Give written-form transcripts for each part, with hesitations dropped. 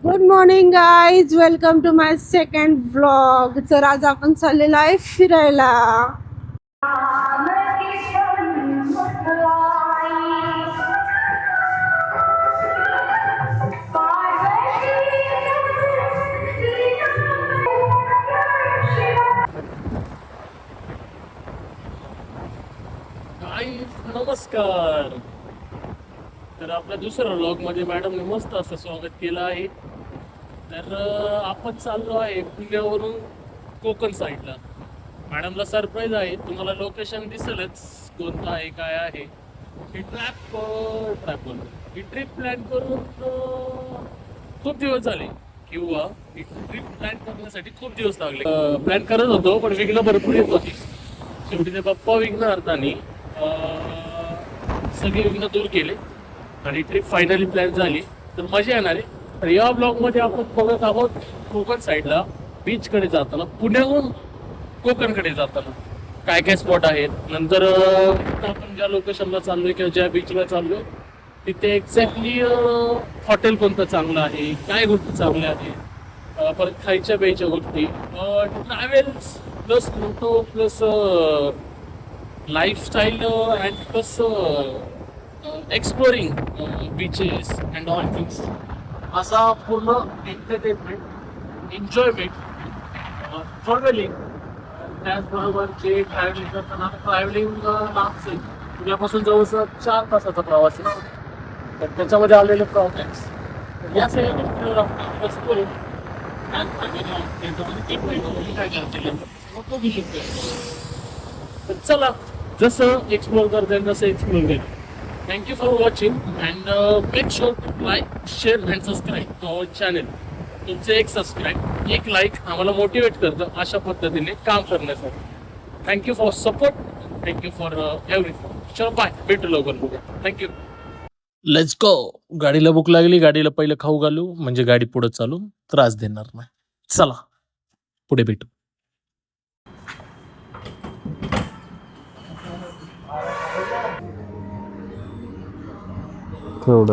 Good morning guys, welcome to my second vlog. तर आज आपण चाललेलो आहे फिरायला. नमस्कार. तर आपल्या दुसऱ्या व्लॉग मध्ये मॅडमने मस्त असं स्वागत केलं आहे. तर आपण चाललो आहे पुण्यावरून कोकण साईडला. मॅडमला सरप्राईज आहे, तुम्हाला लोकेशन दिसेलच कोणतं आहे काय आहे. ही ही ट्रिप प्लॅन करून खूप दिवस झाले, किंवा ही ट्रिप प्लॅन करण्यासाठी खूप दिवस लागले. प्लॅन करत होतो पण विघ्न भरपूर येत होती. शेवटी ते बाप्पा विघ्नहर्तानी सगळे विघ्न दूर केले आणि ट्रिप फायनली प्लॅन झाली. तर मजा येणार आहे. तर या ब्लॉगमध्ये आपण बघत आहोत कोकण साईडला बीचकडे जाताना, पुण्याहून कोकणकडे जाताना काय काय स्पॉट आहेत. नंतर आपण ज्या लोकेशनला चाललोय किंवा ज्या बीचला चाललोय तिथे एक्झॅक्टली हॉटेल कोणतं चांगलं आहे, काय गोष्टी चांगल्या आहेत, परत खायच्या प्यायच्या गोष्टी, travels plus photo plus lifestyle and plus exploring beaches and all things, असा पूर्ण एंटरटेनमेंट, एन्जॉयमेंट, ट्रॅव्हलिंग. त्याचबरोबर जे ट्रॅव्हलिंग करताना ट्रॅव्हलिंग लांबच आहे, पुण्यापासून जवळजवळ 4 तासाचा प्रवास आहे. तर त्याच्यामध्ये आलेले प्रॉब्लेम्स या सगळ्या गोष्टीवर आपण अभ्यास करू. तर चला, जसं एक्सप्लोर करता येईल तसं एक्सप्लोर करेल. Thank you for watching and make sure to like, share and subscribe to our channel. तुमचे एक सबस्क्राईब, एक लाईक आम्हाला मोटिवेट करतं अशा पद्धतीने काम करण्यासाठी. Thank you for support, thank you for everything. चलो बाय, भेटू लवकर. थँक्यू. Let's go. गाडीला भूक लागली, गाडीला पहिलं खाऊ घालू म्हणजे गाडी पुढे चालू त्रास देणार नाही. चला पुढे भेटू.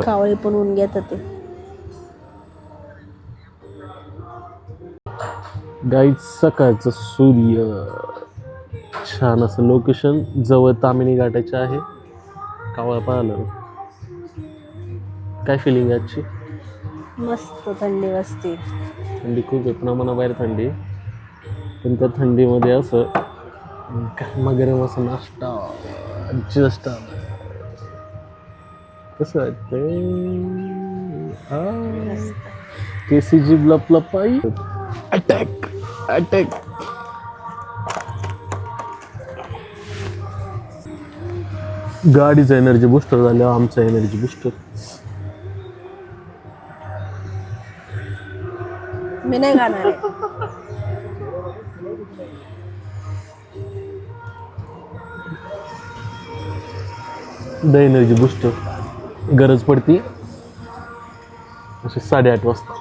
कावळे पण ऊन घेत होते. गाईड सकाळचं सूर्य, छान असं लोकेशन जवळ तामिनी घाटाचे आहे. कावळा पाहिलं, काय फिलिंग आहे आजची? मस्त थंडी वाजते. थंडी खूप आहे, पण मनाबाहेर थंडी. पण त्या थंडीमध्ये असं गरम असं नाश्ता जस्ट कसं वाटतंय. केसी जीभ लपलपाई. Attack attack. गाडीचा एनर्जी बुस्टर झाल्यावर आमचा एनर्जी बुस्टर. मी नाही गाणार आहे. द एनर्जी बुस्टर गरज पडती अशी 8:30 वाजता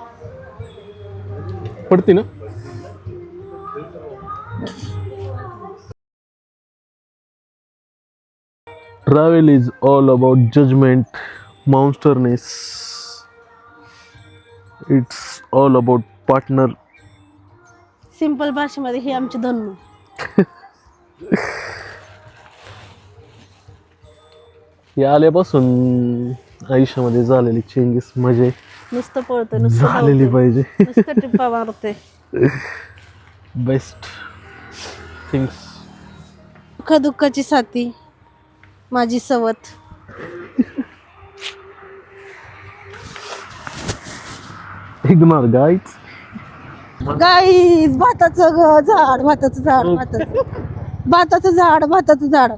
पडती ना. Travel is all about judgment, माउंस्टरनेस. It's all about partner. Simple भाषेमध्ये ही आमची धन्नू. आल्यापासून आयुष्यामध्ये झालेली चेंजेस म्हणजे नुसतं पळतोय, नुसतं झालेली पाहिजे. नुसतं टिप्पा मारतोय. Best things. दुःखाची साथी माझी सवत. Ignore guys. गाईज, भाताचं झाड, भाताचं झाड, भाताचं झाड, भाताचं झाड.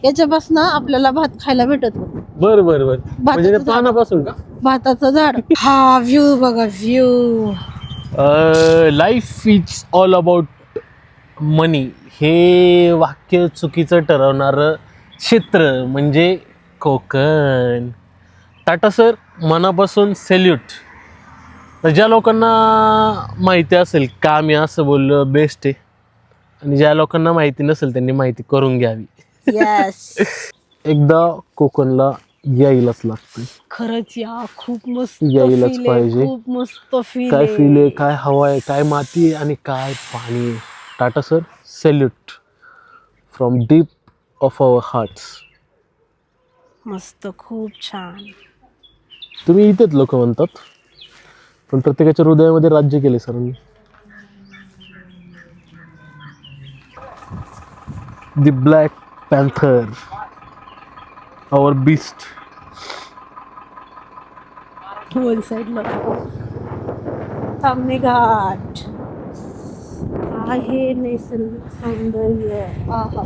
याच्यापासून आपल्याला भात खायला भेटत. बर बर बर, म्हणजे पानापासून का? भाताचं झाड. हा व्ह्यू बघा, view. Life is all about money हे वाक्य चुकीचं ठरवणारं क्षेत्र म्हणजे कोकण. टाटा सर, मनापासून सॅल्यूट. तर ज्या लोकांना माहिती असेल का मी असं बोललो बेस्ट आहे, आणि ज्या लोकांना माहिती नसेल त्यांनी माहिती करून घ्यावी. यस. एकदा कोकणला यायलाच लागतं. खरंच या खूप मस्त यायलाच feel आहे, पाहिजे. खूप मस्त फील काय फील आहे, काय हवा आहे, काय माती आहे आणि काय पाणी आहे. Tata sir, salute from deep of our hearts. मस्त, खूप छान. तुम्ही इथेच लोक म्हणतात, पण प्रत्येकाच्या हृदयामध्ये राज्य केले सरांनी. The black panther, our beast. One साईडला ताम्हिणी घाट आहे, नैसर्गिक सौंदर्य. आहा.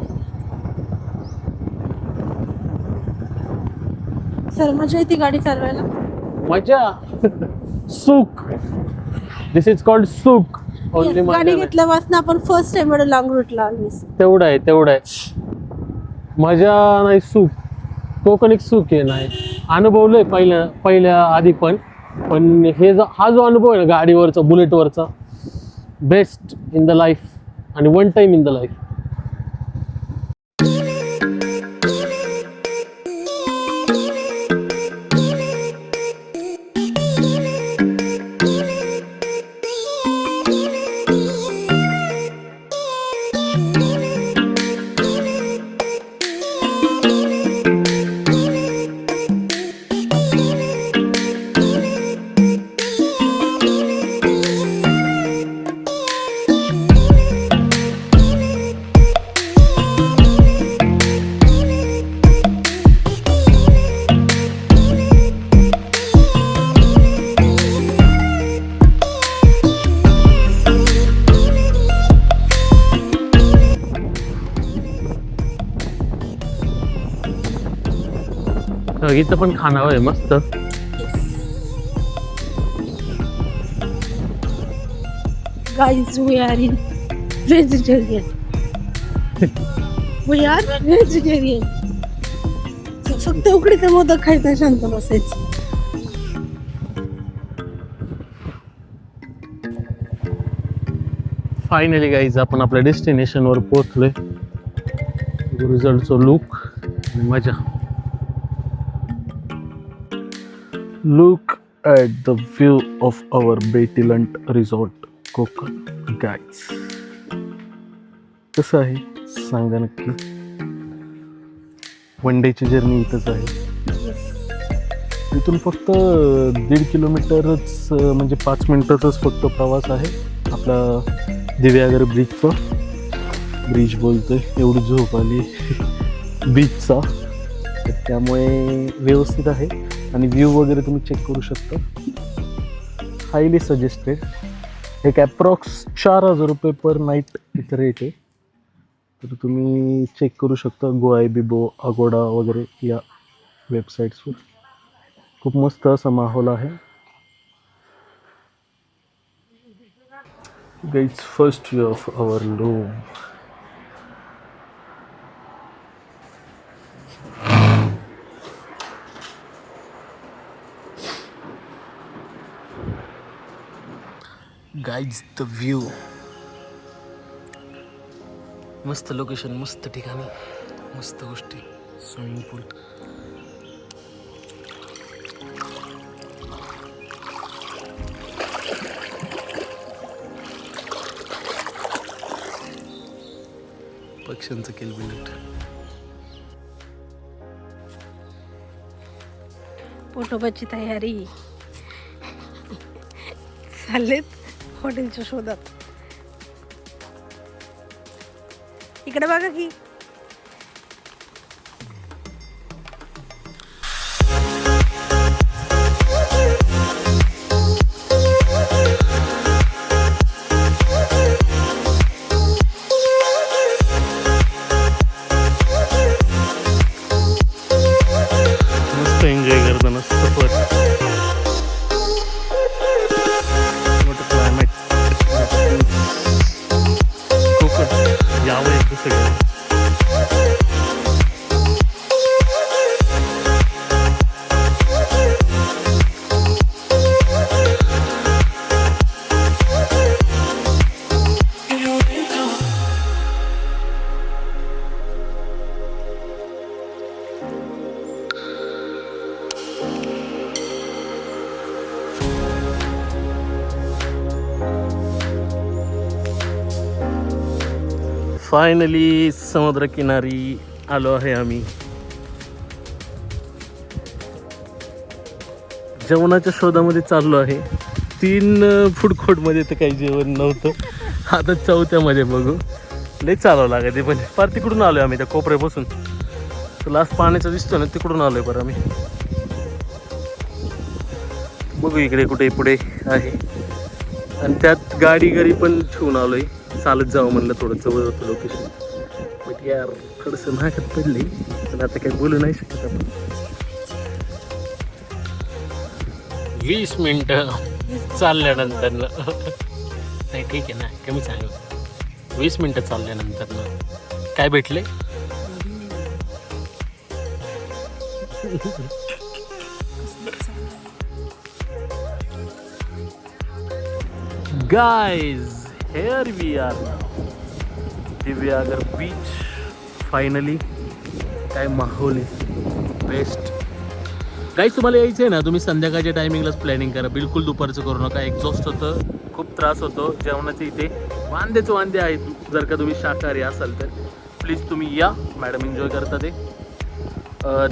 सर मजा येते गाडी चालवायला. मजा, सुख. दिस इज कॉल्ड सुख. Yes, गाडी घेतल्यापासून आपण फर्स्ट टाइम एवढं लॉंग रूटला आलो. तेवढं आहे, तेवढं आहे. मजा नाही, सुख. कोकण एक सुख आहे. नाही अनुभवलंय पहिल्या आधी पण हा जो अनुभव आहे ना गाडीवरचा, बुलेटवरचा, बेस्ट इन द लाईफ आणि one time in the life. इथं पण खानावं आहे मस्त. Guys, we are in vegetarian. We are vegetarian. फक्त उकडीचे मोदक खायचं, शांत बसायचं. फायनली गाईज आपण आपल्या डेस्टिनेशनवर पोहोचलोय. रिझल्टचं लुक आणि मजा. Look at the view of our बेटिलंट रिसॉर्ट कोकण. गाईज कसं आहे सांगा नक्की. वन डेची जर्नी इथंच आहे. इथून फक्त 1.5 किलोमीटरच, म्हणजे 5 मिनिटाचाच फक्त प्रवास आहे आपला दिव्यागर ब्रिजचा. ब्रिज बोलतोय, एवढी झोप आली बीचचा, त्यामुळे व्यवस्थित आहे. आणि व्ह्यू वगैरे तुम्ही चेक करू शकता. Highly suggested. एक ॲप्रॉक्स 4,000 रुपये पर नाईट इथं रेट आहे. तर तुम्ही चेक करू शकता गोआय बिबो, अगोडा वगैरे या वेबसाईट्सवर. खूप मस्त असा माहोल आहे. Guys first view of our room. Guys the view. मस्त लोकेशन, मस्त ठिकाणी, मस्त गोष्टी. स्विमिंग पूल. पक्ष्यांचं किलबिलाट. पोटोबाची तयारी चाललेत हॉटेलच्या शोधात. इकडे बघा की मस्त एन्जॉय करताना सफर. क्लायमेट कोकण यावं एक सगळं. फायनली समुद्रकिनारी आलो आहे आम्ही. जेवणाच्या शोधामध्ये चाललो आहे. 3 फूड कोर्टमध्ये तर काही जेवण नव्हतं. आता 4थ्यामध्ये बघू. लई चालावं लागत ते, पण फार तिकडून आलो आहे आम्ही त्या कोपऱ्यापासून. लास्ट पाण्याचा दिसतो ना, तिकडून आलो आहे बरं आम्ही. बघू इकडे कुठे पुढे आहे. आणि त्यात गाडी पण ठेवून आलो आहे. चालत जावं म्हणलं, थोडं जवळ होतं लोकेशन. बट यार थोडंसं महागात पडले, पण आता काही बोलू नाही शकत आपण. 20 मिनटं चालल्यानंतर नाही, ठीक आहे ना, कमी सांग. 20 मिनटं चालल्यानंतर ना काय भेटले? Guys, here we are now. Diveagar beach. Finally काय माहोल आहे, बेस्ट. गाईज तुम्हाला यायचं आहे ना, तुम्ही संध्याकाळच्या टायमिंगलाच प्लॅनिंग करा. बिलकुल दुपारचं करू नका. एक्झॉस्ट होतं, खूप त्रास होतो जेवणाचे. इथे वांदे आहेत. जर का तुम्ही शाकाहारी असाल तर प्लीज तुम्ही या. मॅडम एन्जॉय करता ते.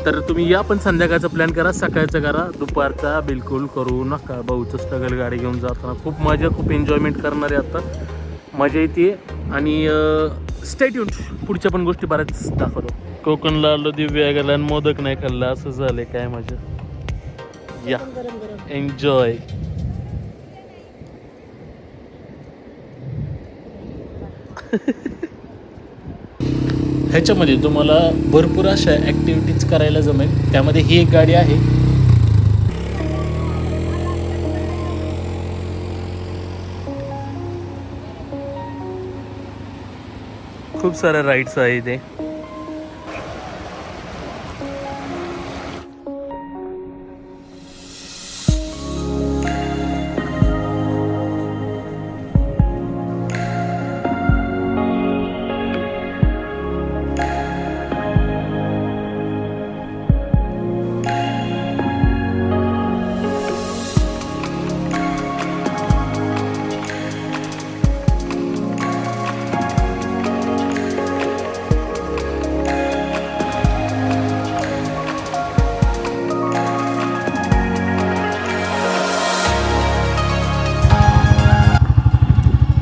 तर तुम्ही या, पण संध्याकाळचा प्लॅन करा, सकाळचं करा. दुपारचा बिलकुल करू नका. भाऊचं स्ट्रगल गाडी घेऊन जाताना खूप मजा, खूप एन्जॉयमेंट करणार आहे. आता मजा येते. आणि स्टे ट्यून्ड, पुढच्या पण गोष्टी बऱ्याच दाखवतो. कोकणला आलो, दिव्यागरला, आणि मोदक नाही खाल्ला, असं झालंय. काय मजा. या, एन्जॉय. ह्याच्यामध्ये तुम्हाला भरपूर अशा ॲक्टिव्हिटीज करायला जमेल. त्यामध्ये ही एक गाडी आहे. खूप साऱ्या राईड्स आहे इथे.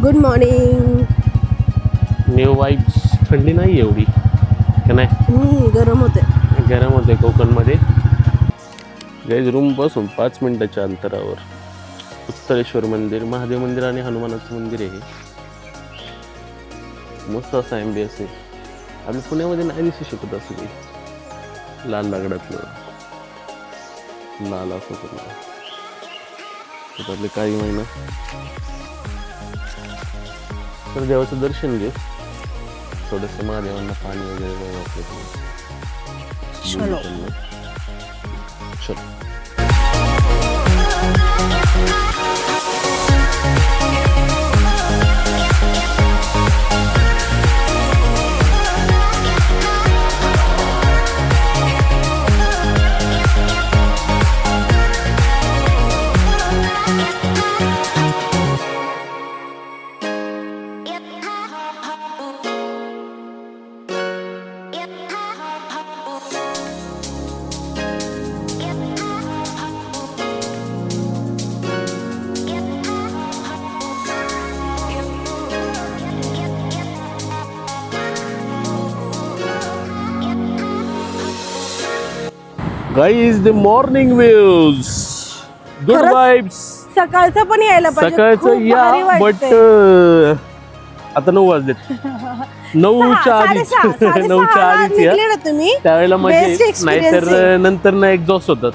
Good morning. New vibes. थंडी नाही एवढी का नाही? गरम होते. गरम होते कोकणमध्ये. गाईज रूमपासून 5 मिनिटाच्या अंतरावर उत्तरेश्वर मंदिर, महादेव मंदिर आणि हनुमानाचं मंदिर आहे. मस्त असा ॲम्बियन्स आहे. आम्ही पुण्यामध्ये नाही दिसू शकत असं काही. लाल दगडातलं लाल असं करून आपले काही महिना. तर देवाचं दर्शन घे, थोडंसं महादेवांना पाणी वगैरे चलो. चलो. Guys, the morning views, good खरंच vibes. सकाळचं पण यायला पाहिजे. सकाळचं खूप भारी या, बट वाटतंय. आता 9 वाजलेत. 9च्या आधीच 9च्या आधीच या. निघले ना तुम्ही. त्यावेळेला Best मजा, experience नाहीतर आहे. नंतर ना एक्झॉस्ट होतात.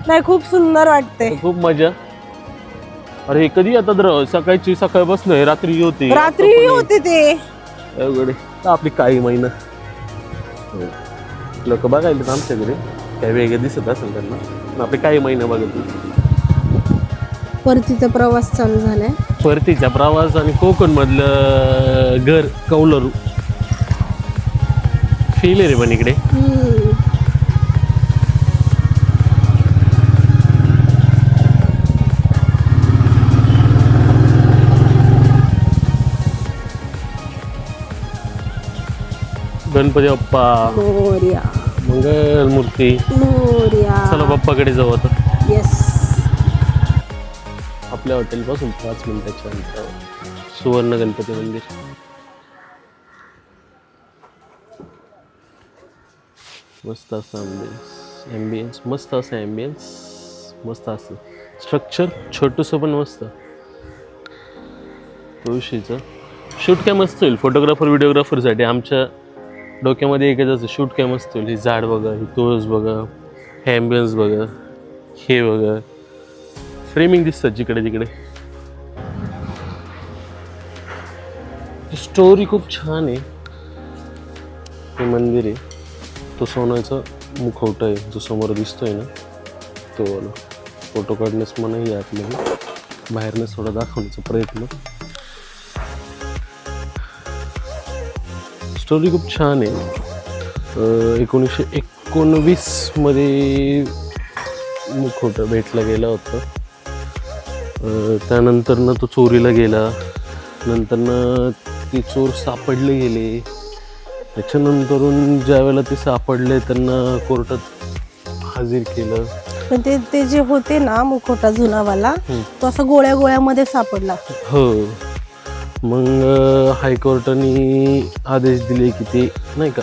नाही, खूप सुंदर वाटते. खूप मजा. अरे हे कधी आता सकाळपासून रात्री होती. रात्री होते ते. अवघडे आपली काही महिना. लोक बघायला आमच्याकडे काय वेगळं दिसत असेल त्यांना. आपले काही महिना बघत. परतीचा प्रवास चालू झालाय. परतीचा प्रवास आणि कोकण मधलं घर कौलरू फील आहे रे पण इकडे. गणपती बाप्पा मोरया मंगल मूर्ती. मोरया. चला बाप्पाकडे जाऊ आता. येस. आपल्या हॉटेलपासून 5 मिनिटाच्या अंतरावर सुवर्ण गणपती मंदिर. मस्त असं ॲम्बियन्स मस्त असं ॲम्बियन्स मस्त असं स्ट्रक्चर छोटंसं पण मस्त. तुळशीचं शूट काय मस्त होईल फोटोग्राफर व्हिडिओग्राफरसाठी. आमच्या डोक्यामध्ये एकच असं शूट काय मस्त होईल. ही झाड बघा, ही तुळस बघा, हे ॲम्बियन्स बघा, हे बघा, फ्रेमिंग दिसतात जिकडे तिकडे. स्टोरी खूप छान आहे. हे मंदिर आहे, तो सोन्याचा मुखवटा आहे जो समोर दिसतोय ना तो वाला. फोटो काढण्यास मनाही आतमध्ये, बाहेरनंच थोडा दाखवण्याचा प्रयत्न. स्टोरी खूप छान आहे. 1919 मध्ये मुखवटा भेटला गेला होता. त्यानंतरनं तो चोरीला गेला. नंतरनं ते चोर सापडले गेले. त्याच्यानंतरून ज्या वेळेला ते सापडले त्यांना कोर्टात हजर केलं. पण ते जे होते ना मुखवटा जुनावाला तो असा गोळ्या गोळ्यामध्ये सापडला. हो. मग हायकोर्टाने आदेश दिले की ते नाही का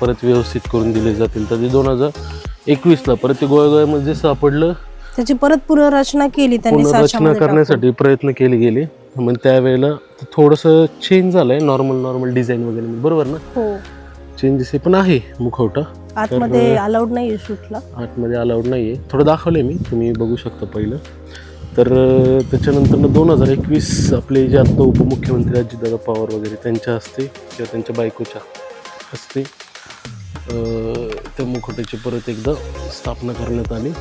परत व्यवस्थित करून दिले जातील. तर ते 2021ला परत ते गोळ्यामध्ये सापडलं. त्याची परत पुनर्रचना केली त्यांनी. पुनर्रचना करण्यासाठी प्रयत्न केले गेले. मग त्यावेळेला थोडंसं चेंज झालंय. नॉर्मल डिझाईन वगैरे बरोबर ना. हो चेंजेस पण आहे मुखवटा. आतमध्ये अलाउड नाही शूटला. आतमध्ये अलाउड नाही आहे. थोडं दाखवलंय मी, तुम्ही बघू शकता पहिलं. तर त्याच्यानंतर 2021 आपले जे आत्ता उपमुख्यमंत्री अजितदादा पवार वगैरे त्यांच्या हस्ते किंवा त्यांच्या बायकोच्या हस्ते त्या मुखवट्याची परत एकदा स्थापना करण्यात आली.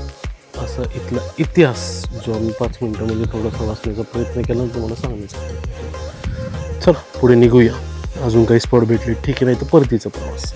असा इथला इतिहास जो आम्ही 5 मिनिटांमध्ये थोडासा वाचण्याचा प्रयत्न केला तुम्हाला सांगायचा. चला पुढे निघूया. अजून काही स्पॉट भेटले ठीक आहे, नाही तर परतीचा प्रवास.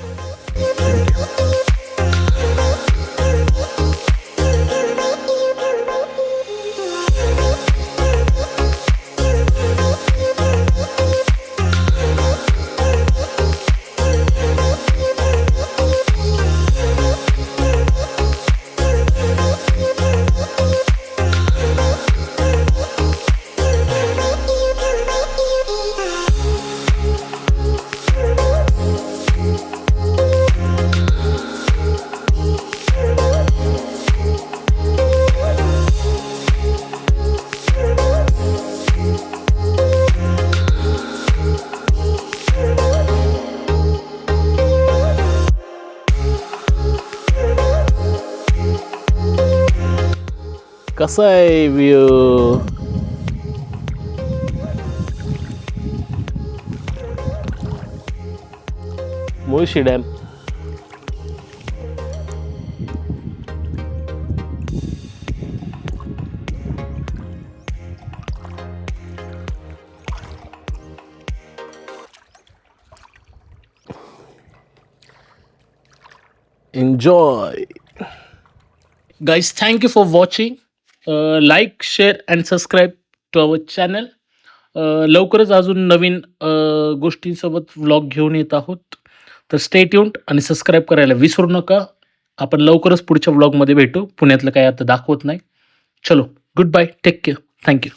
कसा आहे view? Mulshi dam. Enjoy. Guys, thank you for watching. Like, share and subscribe to our channel. लवकरच अजून नवीन गोष्टींसोबत व्लॉग घेऊन येत आहोत. तर स्टे ट्यून्ड आणि सबस्क्राईब करायला विसरू नका. आपण लवकरच पुढच्या व्लॉगमध्ये भेटू. पुण्यातलं काय आता दाखवत नाही. चलो, good bye, take care, thank you.